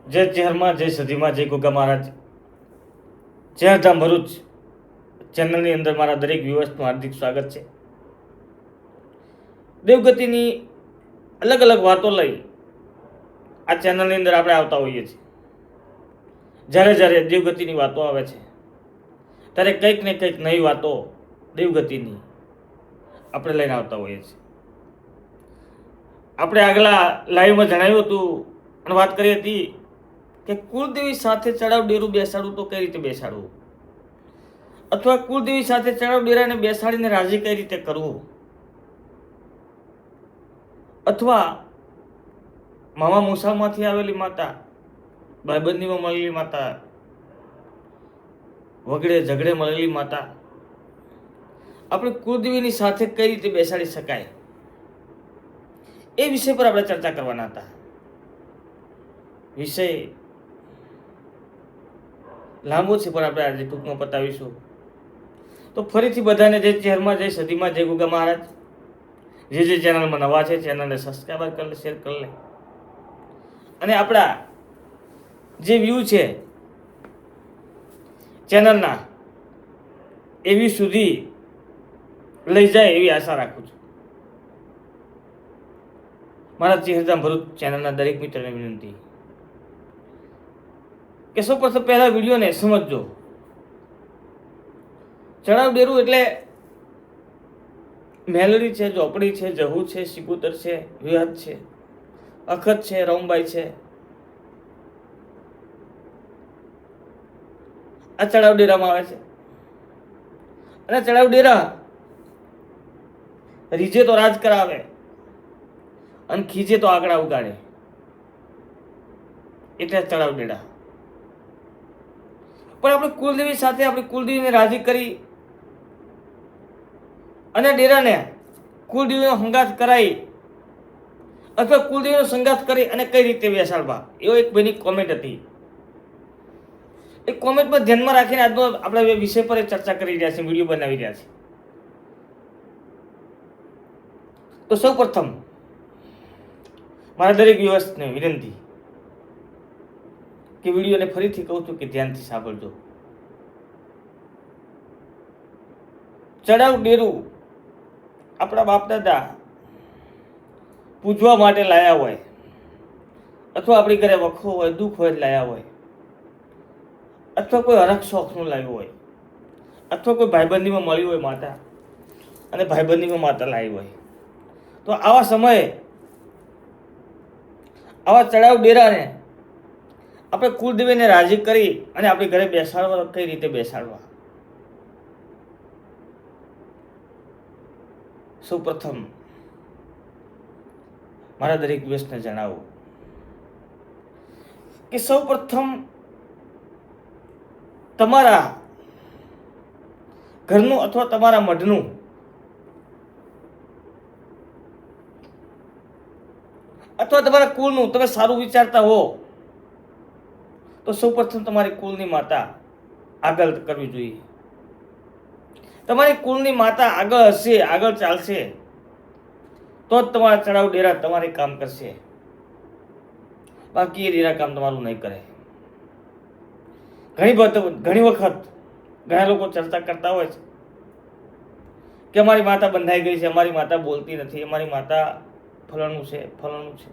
જય ચેહરમાં, જય સધીમાં, જય ગોગા મહારાજ. ચેહરધામ ભરૂચ ચેનલની અંદર મારા દરેક વ્યુઅર્સનું હાર્દિક સ્વાગત છે. દેવગતિની અલગ અલગ વાતો લઈ આ ચેનલની અંદર આપણે આવતા હોઈએ છીએ. જ્યારે જ્યારે દેવગતિની વાતો આવે છે ત્યારે કંઈક ને કંઈક નવી વાતો દેવગતિની આપણે લઈને આવતા હોઈએ છીએ. આપણે આગલા લાઈવમાં જણાવ્યું હતું અને વાત કરી હતી કે કુળદેવી સાથે ચડાવ ડેરું બેસાડવું તો કઈ રીતે બેસાડવું, અથવા કુળદેવી સાથે ચડાવ ડેરાને બેસાડીને રાજી કઈ રીતે કરવું, અથવા મામા મૂસામાંથી આવેલી માતા, ભાઈબંધીમાં મળેલી માતા, વગડે ઝઘડે મળેલી માતા, આપણે કુળદેવીની સાથે કઈ રીતે બેસાડી શકાય એ વિષય પર આપણે ચર્ચા કરવાના હતા. વિષય લાંબો છે પણ આપણે આજે ટૂંકમાં પતાવીશું. તો ફરીથી બધાને જય ચેહરમાં, જય સધીમાં, જય ગોગા મહારાજ. જે ચેનલમાં નવા છે ચેનલને સબસ્ક્રાઈબર કરી લે, શેર કરી લે, અને આપણા જે વ્યૂ છે ચેનલના એવી સુધી લઈ જાય એવી આશા રાખું છું. મારા ચેહરધામ ભરૂચ ચેનલના દરેક મિત્રને વિનંતી કે સૌ પ્રથમ પહેલા વિડીયોને સમજજો. ચડાવ ડેરું એટલે મેલડી છે, ઝોપડી છે, જહુ છે, સિકુતર છે, વિહત છે, અખત છે, રમબાઈ છે. આ ચડાવ ડેરામાં આવે છે. અને ચડાવ ડેરા રીજે તો રાજ કરાવે અને ખીજે તો આંકડા ઉગાડે, એટલે ચડાવ ડેરા. પણ આપણે કુલદેવી સાથે આપણી કુલદેવીને રાજી કરી અને ડેરાને કુલદેવીનો સંગાથ કરાવી અથવા કુલદેવીનો સંગાથ કરી અને કઈ રીતે બેસાડવા, એવો એક ભાઈની કોમેન્ટ હતી. એ કોમેન્ટમાં ધ્યાનમાં રાખીને આજનો આપણે વિષય પર ચર્ચા કરી રહ્યા છીએ, વિડીયો બનાવી રહ્યા છીએ. તો સૌ પ્રથમ મારા દરેક વ્યુઅર્સને વિનંતી કે વિડીયોને ફરીથી કહું છું કે ધ્યાનથી સાંભળજો. ચડાવ ડેરું આપણા બાપ દાદા પૂજવા માટે લાયા હોય, અથવા આપણી ઘરે વખો હોય, દુઃખ હોય લાયા હોય, અથવા કોઈ હરખ શોખનું લાવ્યું હોય, અથવા કોઈ ભાઈબંધીમાં મળી હોય માતા અને ભાઈબંધીમાં માતા લાવી હોય, તો આવા સમયે આવા ચડાવ ડેરાને આપણે કુળદેવીને રાજી કરી અને આપણી ઘરે બેસાડવા કઈ રીતે બેસાડવા. સૌ પ્રથમ મારા દરેક વ્યસ્તને જણાવું કે સૌ પ્રથમ તમારા ઘરનું અથવા તમારા મઢનું અથવા તમારા કુળનું તમે સારું વિચારતા હો તો સૌ પ્રથમ તમારી કુળની માતા આગળ કરવી જોઈએ. તમારી કુળની માતા આગળ હશે, આગળ ચાલશે તો જ તમારા ચડાવ ડેરા તમારે કામ કરશે, બાકી એ ડેરા કામ તમારું નહીં કરે. ઘણી વખત ઘણા લોકો ચર્ચા કરતા હોય છે કે અમારી માતા બંધાઈ ગઈ છે, અમારી માતા બોલતી નથી, અમારી માતા ફલાણું છે, ફલાણું છે.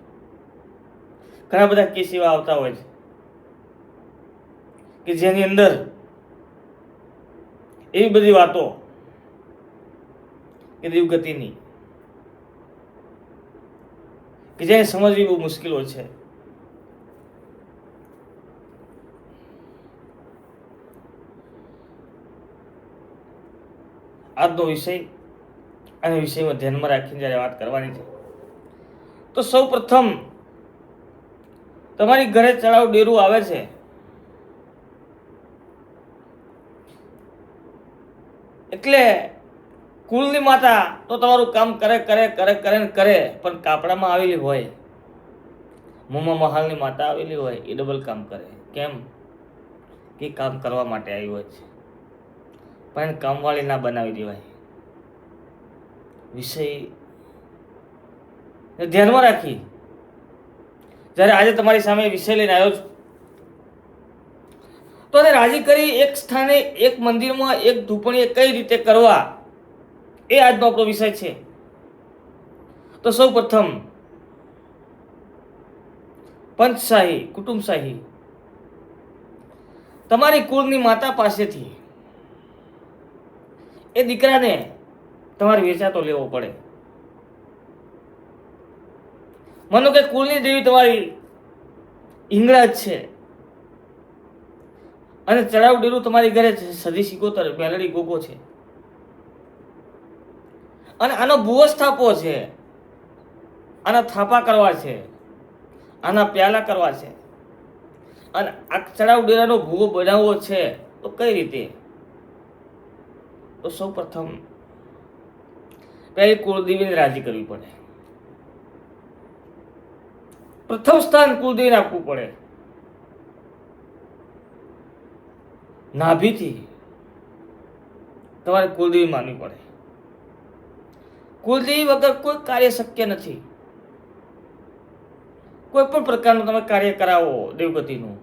ઘણા બધા કેસ એવા આવતા હોય છે કે જેની અંદર એવી બધી વાતો કે દેવગતિની કે જેને સમજવી બહુ મુશ્કેલ હોય છે. આજનો વિષય અને વિષયમાં ધ્યાનમાં રાખીને જ્યારે વાત કરવાની છે તો સૌ પ્રથમ તમારી ઘરે ચડાવ ડેરું આવે છે એટલે કુળની માતા તો તમારું કામ કરે કરે કરે કરે ને કરે, પણ કાપડામાં આવેલી હોય, મોમાં મહાલની માતા આવેલી હોય એ ડબલ કામ કરે. કેમ કે કામ કરવા માટે આવી હોય છે, પણ કામવાળી ના બનાવી દેવાય. વિષય ધ્યાનમાં રાખી જ્યારે આજે તમારી સામે વિષય લઈને આવ્યો છું તો એને રાજી કરી એક સ્થાને, એક મંદિરમાં, એક ધૂપણીએ કઈ રીતે કરવા, એ આજનો આપણો વિષય છે. તો સૌ પ્રથમ પંચશાહી, કુટુંબશાહી. તમારી કુળની માતા પાસેથી એ દીકરાને તમારે વેચાતો લેવો પડે. માનો કે કુળની દેવી તમારી હિંગળાજ છે અને ચડાવ ડેરું તમારી ઘરે સદી સિકોતર મેલડી ગોગો છે અને આનો ભૂવો સ્થાપવો છે, આના થાપા કરવા છે, આના પ્યાલા કરવા છે અને આ ચડાવ ડેરાનો ભૂવો બનાવવો છે. તો કઈ રીતે? તો સૌ પ્રથમ પહેલી કુળદેવીને રાજી કરવી પડે. પ્રથમ સ્થાન કુળદેવીને આપવું પડે. નાભીથી તમારે કુળદેવી માનવી પડે. કુળદેવી વગર કોઈ કાર્ય શક્ય નથી. કોઈ પણ પ્રકારનું તમે કાર્ય કરાવો દેવગતિનું,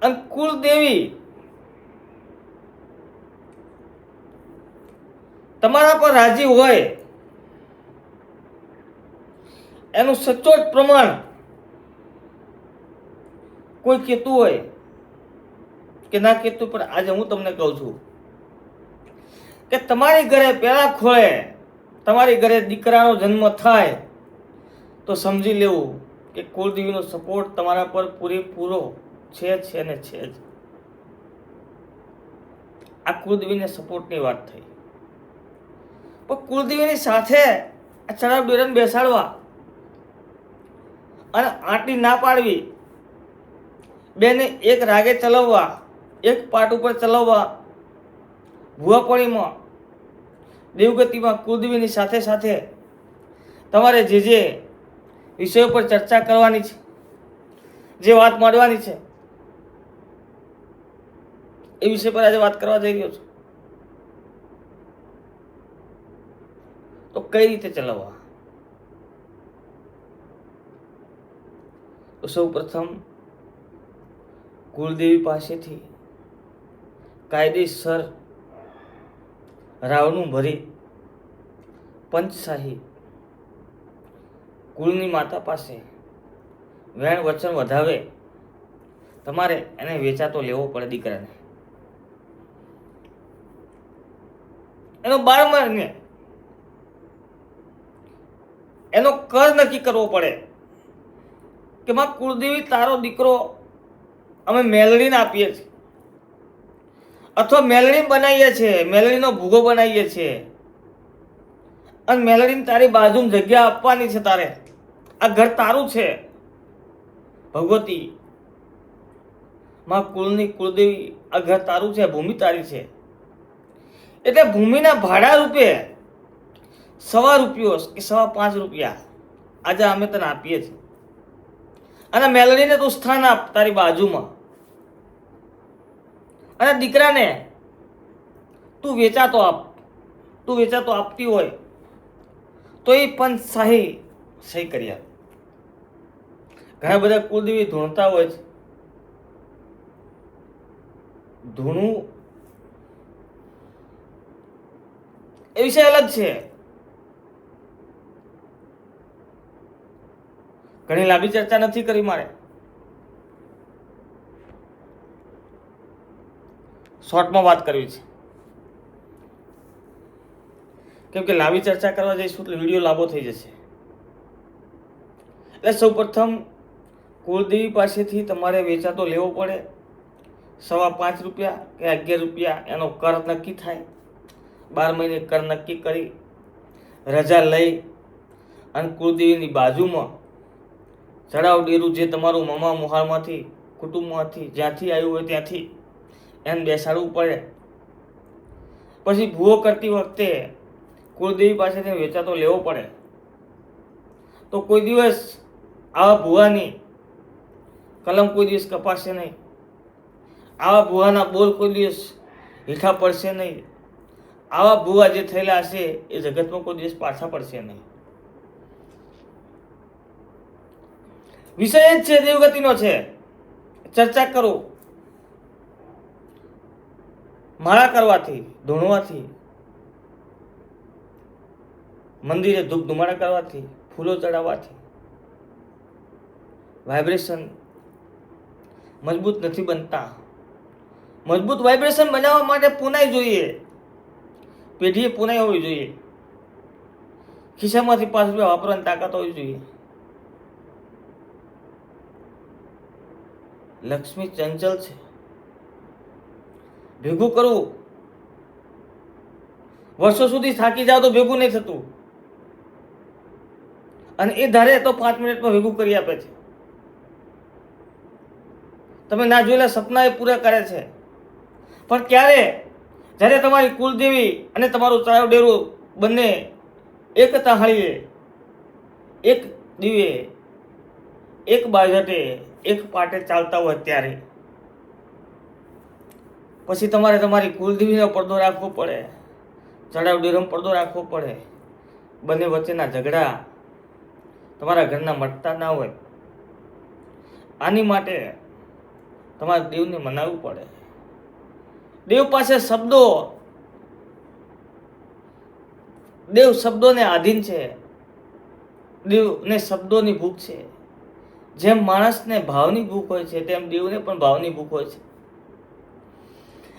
અને કુળદેવી તમારા પર રાજી હોય એનું સચોટ પ્રમાણ કોઈ કહેતું હોય કે ના કહેતું, પણ આજે હું તમને કહું છું કે તમારી ઘરે પેલા ખોળે તમારી ઘરે દીકરાનો જન્મ થાય તો સમજી લેવું કે કુળદેવીનો સપોર્ટ તમારા પર પૂરેપૂરો છે ને છે જ. આ કુળદેવીને સપોર્ટની વાત થઈ. પણ કુળદેવીની સાથે આ ચડાવ ડેરાને બેસાડવા અને આંટી ના પાડવી, બેને એક રાગે ચલાવવા, એક પાટ ઉપર ચલાવવા, ભુવાપણીમાં દેવગતિમાં કુળદેવીની સાથે સાથે તમારે જે જે વિષયો પર ચર્ચા કરવાની છે, જે વાત માંડવાની છે, એ વિષય પર આજે વાત કરવા જઈ રહ્યો છું. તો કઈ રીતે ચલાવવા? તો સૌ પ્રથમ કુળદેવી પાસેથી કાયદેસર રાવણું ભરી પંચશાહી કુળની માતા પાસે વેણ વચન વધાવે તમારે એને વેચાતો લેવો પડે. દીકરાને એનો 12 મહિને એનો કર નક્કી કરવો પડે કે માં કુળદેવી તારો દીકરો અમે મેલડીને આપીએ છીએ અથવા મેલડી બનાવીએ છીએ, મેલડીનો ભૂગો બનાવીએ છીએ અને મેલડીને તારી બાજુમાં જગ્યા આપવાની છે. તારે આ ઘર તારું છે. ભગવતી માં કુળદેવી આ ઘર તારું છે, ભૂમિ તારી છે. એટલે ભૂમિના ભાડા રૂપે ₹1.25 કે ₹5.25 આજે અમે તને આપીએ છીએ અને મેલડીને તું સ્થાન આપ તારી બાજુમાં અને દીકરાને તું વેચાતો આપ. તું વેચાતો આપતી હોય તો એ પંચશાહી સહી કરી આપ. ઘણા બધા કુળદેવી ધૂણતા હોય છે. ધૂણું એ વિષય અલગ છે. ઘણી લાંબી ચર્ચા નથી કરી મારે, શોર્ટમાં વાત કરવી છે. કેમ કે લાંબી ચર્ચા કરવા જઈશું એટલે વિડીયો લાંબો થઈ જશે. એટલે સૌ પ્રથમ કુળદેવી પાસેથી તમારે વેચાતો લેવો પડે. ₹5.25 કે ₹11 એનો કર નક્કી થાય. 12 મહિને કર નક્કી કરી રજા લઈ અને કુળદેવીની બાજુમાં ચડાવ ડેરું જે તમારું મામા મોહાળમાંથી કુટુંબમાંથી જ્યાંથી આવ્યું હોય ત્યાંથી એને બેસાડવું પડે. પછી ભૂવો કરતી વખતે કુળદેવી પાસેથી વેચાતો લેવો પડે. તો કોઈ દિવસ આવા ભૂવાની કલમ કોઈ દિવસ કપાશે નહીં. આવા ભૂવાના બોલ કોઈ દિવસ હેઠા પડશે નહીં. આવા ભૂવા જે થયેલા હશે એ જગતમાં કોઈ દિવસ પાછા પડશે નહીં. વિષય જ છે દેવગતિનો છે. ચર્ચા કરો, માળા કરવાથી, ધૂણવાથી, મંદિરે ધૂપ ધુમાડા કરવાથી, ફૂલો ચડાવવાથી વાઇબ્રેશન મજબૂત નથી બનતા. મજબૂત વાઇબ્રેશન બનાવવા માટે પુનાઈ જોઈએ, પેઢીએ પુનાઈ હોવી જોઈએ, ખિસ્સામાંથી ₹5 વાપરવાની તાકાત હોવી જોઈએ. લક્ષ્મી ચંચલ છે, ભેગું કરવું. વર્ષો સુધી થાકી જાવ તો ભેગું નહીં થતું, અને એ ધારે તો 5 મિનિટમાં ભેગું કરી આપે છે. તમે ના જોયેલા સપના એ પૂરા કરે છે. પણ ક્યારે? જ્યારે તમારી કુલદેવી અને તમારું તળાવ ડેરું બંને એક તાહળીએ, એક દીવે, એક બાજટે, એક પાટે ચાલતા હોય ત્યારે. પછી તમારે તમારી કુલદેવીનો પડદો રાખવો પડે, તળાવ ડેરોનો પડદો રાખવો પડે. બંને વચ્ચેના ઝઘડા તમારા ઘરના મટતા ના હોય. આની માટે તમારે દેવને મનાવવું પડે. દેવ પાસે શબ્દો, દેવ શબ્દોને આધીન છે. દેવને શબ્દોની ભૂખ છે. જેમ માણસને ભાવની ભૂખ હોય છે, તેમ દેવને પણ ભાવની ભૂખ હોય છે.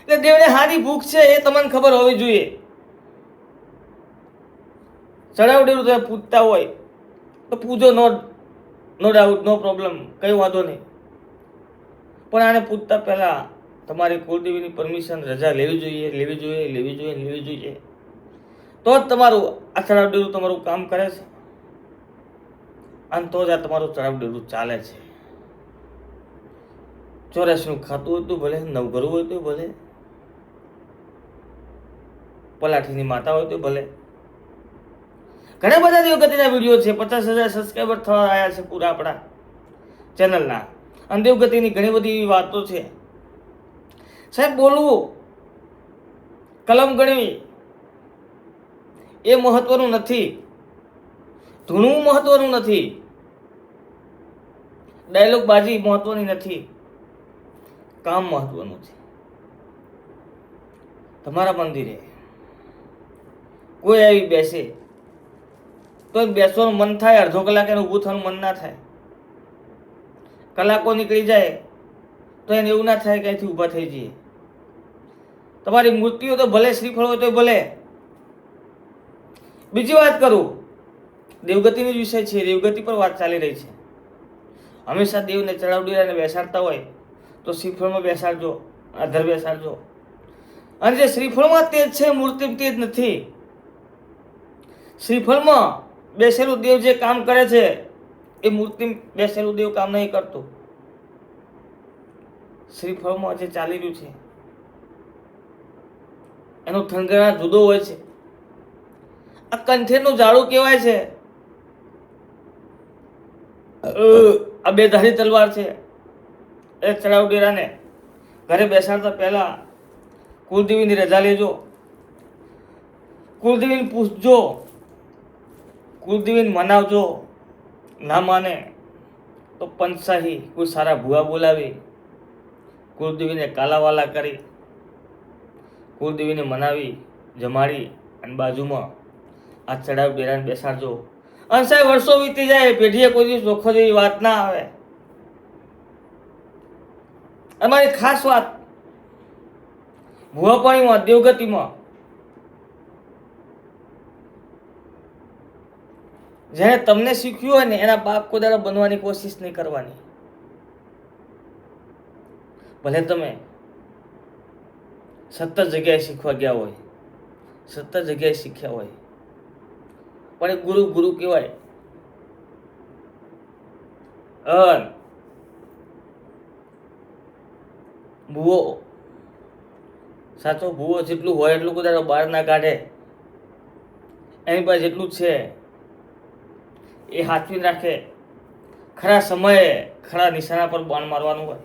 એટલે દેવને હારી ભૂખ છે એ તમને ખબર હોવી જોઈએ. ચડાવ ડેરું તમે પૂજતા હોય તો પૂજો, નો ડાઉટ, નો પ્રોબ્લેમ, કઈ વાંધો નહીં. પણ આને પૂજતા પહેલા તમારી કુળદેવીની પરમિશન, રજા લેવી જોઈએ, લેવી જોઈએ, લેવી જોઈએ, લેવી જોઈએ. તો જ તમારું આ ચડાવ ડેરું તમારું કામ કરે છે, અને તો જ આ તમારું ચડાવ ડેરું ચાલે છે. 84નું ખાતું હોય તો ભલે, નવઘરું હોય તો ભલે, પલાઠીની માતા હોય તો ભલે. ઘણા બધા દેવગતિના વિડીયો છે. 50,000 સબસ્ક્રાઈબર થવા આવ્યા છે પૂરા આપણા ચેનલના. અને દેવગતિની ઘણી બધી એવી વાતો છે. સાહેબ, બોલવું, કલમ ગણવી એ મહત્વનું નથી, ધૂણવું મહત્વનું નથી, ડાયલોગ બાજી મહત્વની નથી, કામ મહત્વનું છે. તમારા મંદિરે કોઈ આવી બેસે તો બેસવાનું મન થાય, અડધો કલાક એને ઊભું થવાનું મન ના થાય. કલાકો નીકળી જાય તો એને એવું ના થાય કે અહીંથી ઊભા થઈ જઈએ. તમારી મૂર્તિઓ તો ભલે, શ્રીફળ હોય તો ભલે. બીજી વાત કરું, દેવગતિનો જ વિષય છે, દેવગતિ પર વાત ચાલી રહી છે. હંમેશા દેવને ચડાવ ડેરાને બેસાડતા હોય તો શ્રીફળમાં બેસાડજો, આધર બેસાડજો. અને જે શ્રીફળમાં તેજ છે, મૂર્તિ તેજ નથી. શ્રીફળમાં બેસેલું દેવ જે કામ કરે છે એ મૂર્તિ બેસેલું દેવ કામ નહીં કરતું. શ્રીફળમાં જે ચાલી રહ્યું છે એનો થનગનાટ જુદો હોય છે. આ કંઠેરનું ઝાડું કહેવાય છે. આ બે ધારી તલવાર છે. એ ચડાવ ડેરાને ઘરે બેસાડતા પહેલા કુલદેવીની રજા લેજો, કુલદેવીને પૂછજો, કુલદેવીને મનાવજો. ના માને તો પંચશાહી કોઈ સારા ભુવા બોલાવી કુલદેવીને કાલાવાલા કરી કુલદેવીને મનાવી, જમાડી અને બાજુમાં આ ચડાવ ડેરાને બેસાડજો. અને સાહેબ, વર્ષો વીતી જાય, પેઢીએ કોઈ દિવસ ચોખ્ખો જેવી વાત ના આવે. અમારી ખાસ વાત ભુવાપાણીમાં, દેવગતિમાં, જેને તમને શીખ્યું હોય ને એના બાપ કોદાળો બનવાની કોશિશ નહીં કરવાની. ભલે તમે 70 જગ્યાએ શીખવા ગયા હોય, 70 જગ્યાએ શીખ્યા હોય, પણ એ ગુરુ ગુરુ કહેવાય. ભૂવો, સાચો ભૂવો જેટલું હોય એટલું કોદાળો બહાર ના કાઢે. એની પાસે જેટલું છે એ હાથવી રાખે. ખરા સમયે ખરા નિશાના પર બાણ મારવાનું હોય.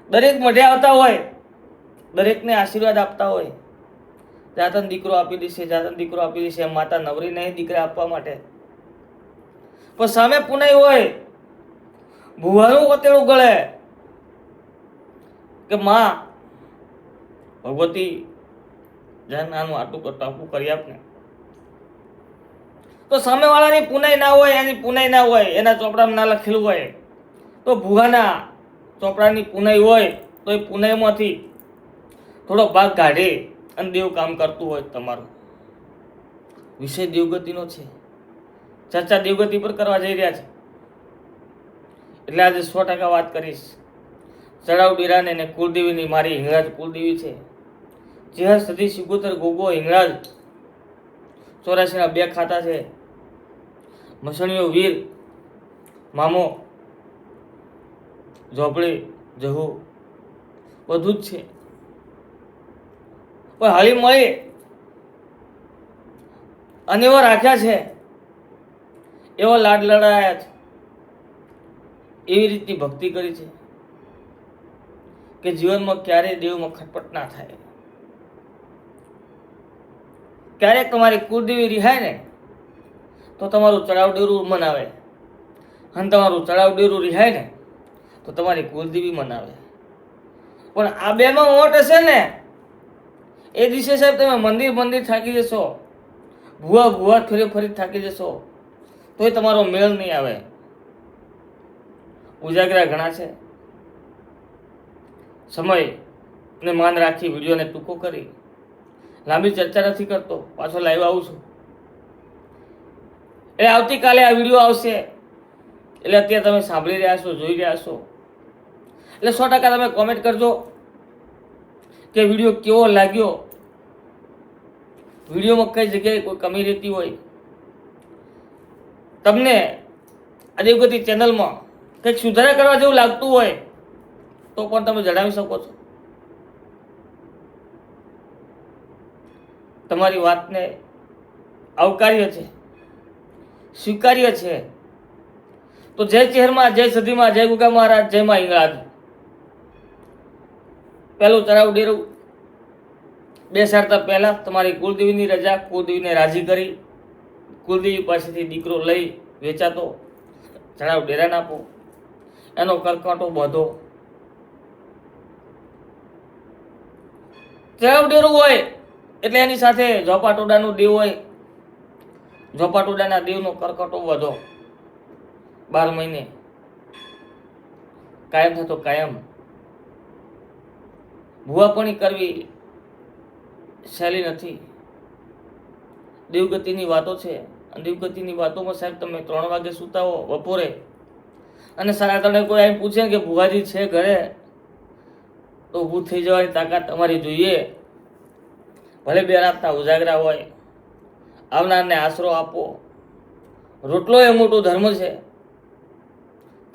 દરેક મઢે આવતા હોય, દરેકને આશીર્વાદ આપતા હોય. જાતન દીકરો આપી દેશે, જાતન દીકરો આપી દેશે. માતા નવરી નહીં દીકરા આપવા માટે. પણ સામે પુનાઈ હોય, ભુવાનું કતેડું ગળે કે માં ભગવતી જ્યાં આનું આટલું ટાપું કરી આપને, તો સામેવાળાની પુનાઈ ના હોય, એની પુનાઈ ના હોય, એના ચોપડામાં ના લખેલું હોય, તો ભુવાના ચોપડાની પુનાઈ હોય તો એ પુનાઈમાંથી થોડો ભાગ કાઢે અને દેવ કામ કરતું હોય. તમારું વિષય દેવગતિનો છે, ચર્ચા દેવગતિ પર કરવા જઈ રહ્યા છે. એટલે આજે 100% વાત કરીશ. ચડાવ ડેરાને ને કુળદેવીની મારી હિંગળાજ કુળદેવી છે. જે સદી સિગોતર ગોગો હિંગળાજ 84ના 2 ખાતા છે. મસણીઓ વીર મામો ઝોપડી જહુ બધું જ છે. પણ હળી મળી અને એવો રાખ્યા છે, એવો લાડ લડાયા છે, એવી રીતની ભક્તિ કરી છે કે જીવનમાં ક્યારેય દેવમાં ખટપટ ના થાય. ક્યારેક તમારી કુળદેવી રિહાય ને તો તમારું ચડાવ ડેરું મનાવે, અને તમારું ચડાવ ડેરું રિહાય ને તો તમારી કુળદેવી મનાવે. પણ આ બેમાં મોટ હશે ને એ દિવસે સાહેબ તમે મંદિર થાકી જશો, ભૂવા ફરી થાકી જશો, તોય તમારો મેળ નહીં આવે. ઉજાગરા ઘણા છે. સમય ને માન રાખી વિડીયોને ટૂંકો કરી લાંબી ચર્ચા નથી કરતો, પાછો લાઈવ આવું છું. એટલે આવતીકાલે આ વિડીયો આવશે, એટલે અત્યારે તમે સાંભળી રહ્યા છો, જોઈ રહ્યા છો, એટલે 100% તમે કોમેન્ટ કરજો કે વિડીયો કેવો લાગ્યો, વિડીયોમાં કઈ જગ્યાએ કોઈ કમી રહેતી હોય, તમને આ દેવગતિ ચેનલમાં કંઈક સુધારા કરવા જેવું લાગતું હોય તો પણ તમે જણાવી શકો છો. તમારી વાતને આવકાર્ય છે, સ્વીકાર્ય છે. તો જય ચહેરમાં, જય સદીમાં, જય ગુગા મહારાજ, જય માં હિંગળાજ. પહેલું ચડાવ ડેરું બેસાડતા પહેલા તમારી કુળદેવીની રજા, કુળદેવીને રાજી કરી, કુળદેવી પાસેથી દીકરો લઈ વેચાતો ચડાવ ડેરાને આપો, એનો કરકાંટો બાંધો. ચડાવ ડેરું હોય એટલે એની સાથે ઝોપાટોડાનું દેવ હોય, ઝોપાટોડાના દેવનો કરકાંટો વધો 12 મહિને કાયમ થતો કાયમ. ભુવાપણી કરવી સહેલી નથી. દેવગતિની વાતો છે. દેવગતિની વાતોમાં સાહેબ તમે 3 વાગે સૂતા હો બપોરે અને 3:30 કોઈ આવીને પૂછે કે ભુવાજી છે ઘરે, તો ઊભું થઈ જવાની તાકાત તમારી જોઈએ. ભલે 2 રાતના ઉજાગરા હોય, આવનારને આશરો આપો. રોટલો એ મોટો ધર્મ છે.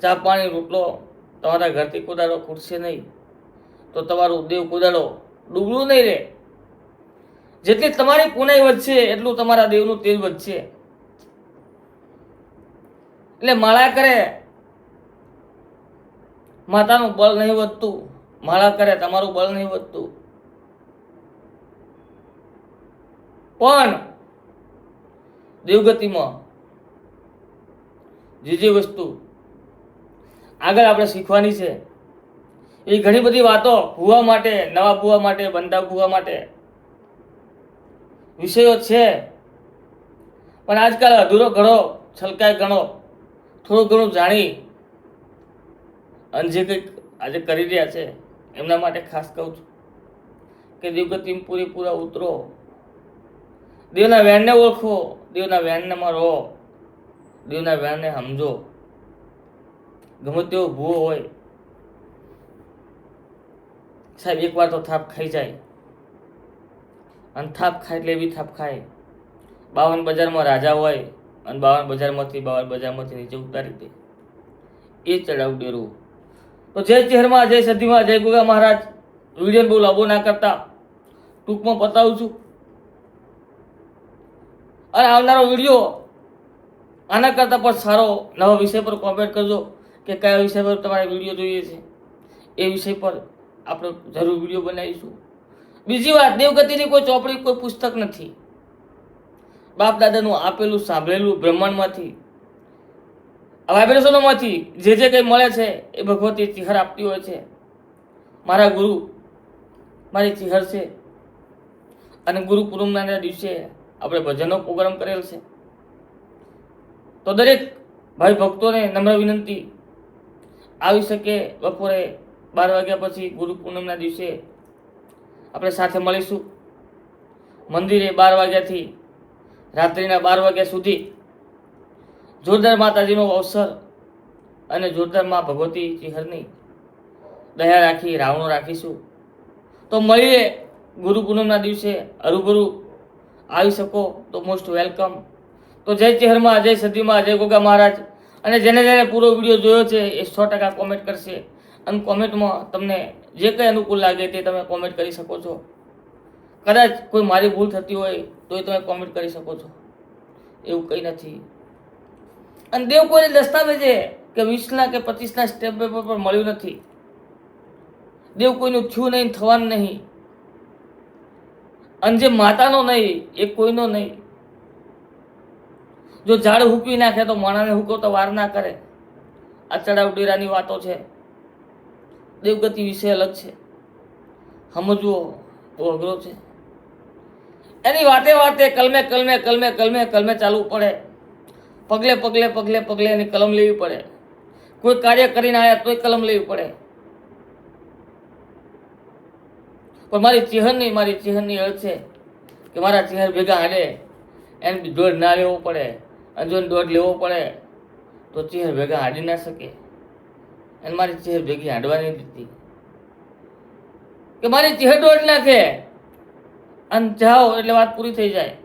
ચા પાણી રોટલો તમારા ઘરથી કોદાળો ખૂટશે નહીં તો તમારું દેવ કોદાળો ડૂબલું નહીં રહે. જેટલી તમારી પુનાઈ વધશે એટલું તમારા દેવનું તેજ વધશે. એટલે માળા કરે માતાનું બળ નહીં વધતું, માળા કરે તમારું બળ નહીં વધતું. પણ દેવગતિમાં જે વસ્તુ આગળ આપણે શીખવાની છે એ ઘણી બધી વાતો ભુવા માટે, નવા ભુવા માટે, બનતા ભુવા માટે વિષયો છે. પણ આજકાલ અધૂરો ઘણો છલકાય ઘણો થોડું ઘણું જાણી અને જે કંઈક આજે કરી રહ્યા છે એમના માટે ખાસ કહું છું કે દેવગતિમાં પૂરેપૂરા ઉતરો, દેવના વેણને ઓળખો, દેવના વેણમાં રહો, દેવના વેણને સમજો. ગમે તેવો ભૂવો હોય સાહેબ એકવાર તો થાપ ખાઈ જાય, અને થાપ ખાય એટલે એવી થાપ ખાય 52 બજારમાં રાજા હોય અને 52 બજારમાંથી નીચે ઉતારી દે. એ ચડાવ ડેરું. તો જય ચહેરમાં, જય સદીમાં, જય ગુગા મહારાજ. વિડીયો બહુ લાંબો ના કરતા ટૂંકમાં બતાવું છું. અને આવનારો વિડીયો આના કરતાં પણ સારો નવા વિષય પર કોમેન્ટ કરજો કે કયા વિષય પર તમારે વિડીયો જોઈએ છે. એ વિષય પર આપણે જરૂર વિડીયો બનાવીશું. બીજી વાત, દેવગતિની કોઈ ચોપડી, કોઈ પુસ્તક નથી. બાપ દાદાનું આપેલું સાંભળેલું બ્રહ્માંડમાંથી આ વાઇબ્રેશનોમાંથી જે કંઈ મળે છે એ ભગવતી ચિહર આપતી હોય છે. મારા ગુરુ મારી ચિહર છે. અને ગુરુ પૂર્ણિમાના દિવસે આપણે ભજનનો પ્રોગ્રામ કરેલ છે. તો દરેક ભાઈ ભક્તોને નમ્ર વિનંતી, આવી શકે બપોરે 12 વાગ્યા પછી ગુરુ પૂનમના દિવસે આપણે સાથે મળીશું. મંદિરે 12 વાગ્યાથી રાત્રિના 12 વાગ્યા સુધી જોરદાર માતાજીનો અવસર અને જોરદાર માં ભગવતી ચિહરની દયા રાખી રાવણો રાખીશું. તો મળીએ ગુરુ પૂનમના દિવસે. હરુભરુ આવી શકો તો મોસ્ટ વેલકમ. તો જય ચિહરમાં, જય સદીમાં, જય ગોગા મહારાજ. અને જેને પૂરો વિડીયો જોયો છે એ 100% કોમેન્ટ કરશે. અને કોમેન્ટમાં તમને જે કંઈ અનુકૂળ લાગે તે તમે કોમેન્ટ કરી શકો છો. કદાચ કોઈ મારી ભૂલ થતી હોય તો એ તમે કોમેન્ટ કરી શકો છો, એવું કંઈ નથી. અને દેવ કોઈને દસ્તાવેજે કે 20ના કે 25ના સ્ટેપ પેપર પર મળ્યું નથી. દેવ કોઈનું થયું નહીં, થવાનું નહીં. અને જે માતાનો નહીં એ કોઈનો નહીં. જો ઝાડ હૂકવી નાખે તો માણાને હુકવતા વાર ના કરે. આ ચડાવ ડેરાની વાતો છે. દેવગતિ વિશે અલગ છે, સમજવો બહુ અઘરો છે. એની વાતે વાતે કલમે કલમે કલમે કલમે કલમે ચાલવું પડે. પગલે પગલે પગલે પગલે એની કલમ લેવી પડે. કોઈ કાર્ય કરીને આવ્યા તોય કલમ લેવી પડે. પણ મારી ચિહરની અર્થ છે કે મારા ચિહર ભેગા હાડે એને દોડ ના લેવો પડે. અને જો દોડ લેવો પડે તો ચિહર ભેગા હાડી ના શકે. અને મારી ચિહર ભેગી હાડવાની દીધી કે મારી ચિહર દોડ નાખે અને જાઓ એટલે વાત પૂરી થઈ જાય.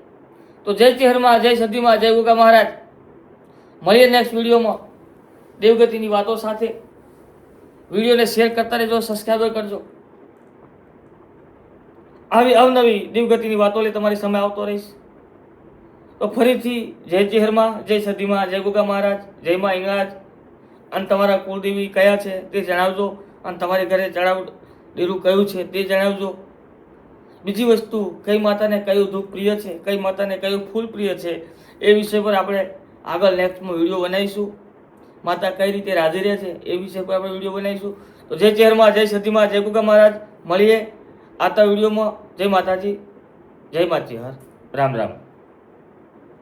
તો જય ચિહરમાં, જય સદીમાં, જય ગોગા મહારાજ. મળીએ નેક્સ્ટ વિડીયોમાં દેવગતિની વાતો સાથે. વિડીયોને શેર કરતા રહેજો, સબસ્ક્રાઈબર કરજો. આવી અવનવી દેવગતિની વાતો લઈ તમારી સામે આવતો રહીશ. તો ફરીથી જય ચિહરમાં, જય સદીમાં, જય ગોગા મહારાજ, જય માં હિંગળાજ. અને તમારા કુળદેવી કયા છે તે જણાવજો. અને તમારી ઘરે ચડાવ ડેરું કયું છે તે જણાવજો. બીજી વસ્તુ, કઈ માતાને કયું ધૂપ પ્રિય છે, કઈ માતાને કયું ફૂલ પ્રિય છે, એ વિષય પર આપણે આગળ નેક્સ્ટમાં વિડીયો બનાવીશું. માતા કઈ રીતે રાજી રહે છે એ વિષય પર આપણે વિડીયો બનાવીશું. તો જય ચિહરમાં, જય સદીમાં, જય ગોગા મહારાજ. મળીએ આવતા વિડીયોમાં. જય માતાજી, જય મા ચિહર. રામ રામ.